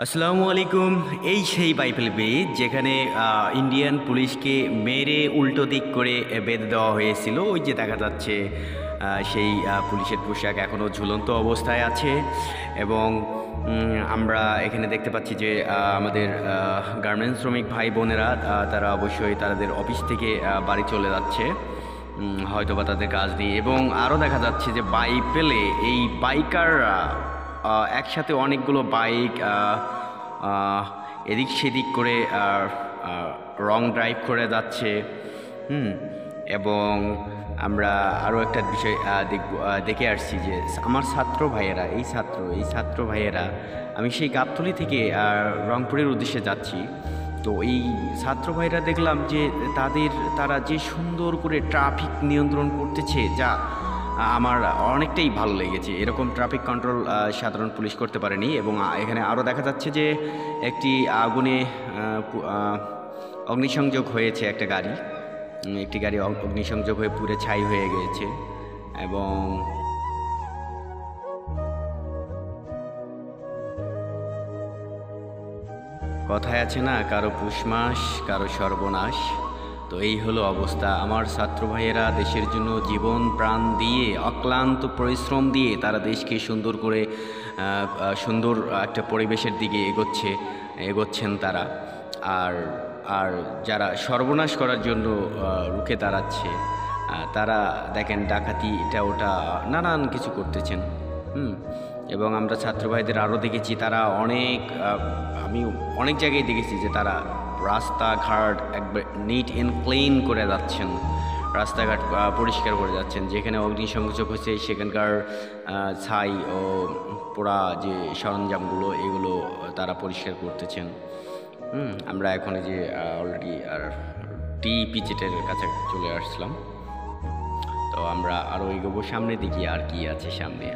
আসসালামু আলাইকুম। এই সেই বাইবেল ব্রিজ যেখানে ইন্ডিয়ান পুলিশকে মেরে উল্টো দিক করে বেঁধে দেওয়া হয়েছিল। ওই যে দেখা যাচ্ছে সেই পুলিশের পোশাক এখনও ঝুলন্ত অবস্থায় আছে। এবং আমরা এখানে দেখতে পাচ্ছি যে আমাদের গার্মেন্টস শ্রমিক ভাই বোনেরা তারা অবশ্যই তাদের অফিস থেকে বাড়ি চলে যাচ্ছে, হয়তোবা তাদের কাজ নিয়ে। এবং আরও দেখা যাচ্ছে যে বাইপেলে এই বাইকাররা একসাথে অনেকগুলো বাইক এদিক সেদিক করে রং ড্রাইভ করে যাচ্ছে। হুম এবং আমরা আরও একটা বিষয় দেখে আসছি যে আমার ছাত্র ভাইয়েরা এই ছাত্র ভাইয়েরা, আমি সেই গাবতলী থেকে রংপুরের উদ্দেশ্যে যাচ্ছি। তো এই ছাত্র ভাইরা দেখলাম যে তারা যে সুন্দর করে ট্রাফিক নিয়ন্ত্রণ করতেছে, যা আমার অনেকটাই ভালো লেগেছে। এরকম ট্রাফিক কন্ট্রোল সাধারণ পুলিশ করতে পারেনি। এবং এখানে আরও দেখা যাচ্ছে যে একটি আগুনে অগ্নিসংযোগ হয়েছে, একটি গাড়ি অগ্নিসংযোগ হয়ে পুড়ে ছাই হয়ে গিয়েছে। এবং কথায় আছে না, কারো পুষ মাস কারো সর্বনাশ। তো এই হলো অবস্থা। আমার ছাত্র ভাইয়েরা দেশের জন্য জীবন প্রাণ দিয়ে, অক্লান্ত পরিশ্রম দিয়ে তারা দেশকে সুন্দর করে সুন্দর একটা পরিবেশের দিকে এগোচ্ছেন তারা। আর আর যারা সর্বনাশ করার জন্য রুখে দাঁড়াচ্ছে, তারা দেখেন ডাকাতি এটা ওটা নানান কিছু করতেছেন। এবং আমরা ছাত্র ভাইদের আরও দেখেছি, তারা আমি অনেক জায়গায় দেখেছি যে তারা রাস্তাঘাট একবার নিট অ্যান্ড ক্লিন করে যাচ্ছেন, রাস্তাঘাট পরিষ্কার করে যাচ্ছেন। যেখানে অগ্নিসংযোগ হয়েছে সেখানকার ছাই ও পোড়া যে সরঞ্জামগুলো, এগুলো তারা পরিষ্কার করতেছেন। আমরা এখন যে অলরেডি পিচেটের কাছে চলে আসছিলাম। তো আমরা আরও এগোবো সামনে, দেখি আর কি আছে সামনে।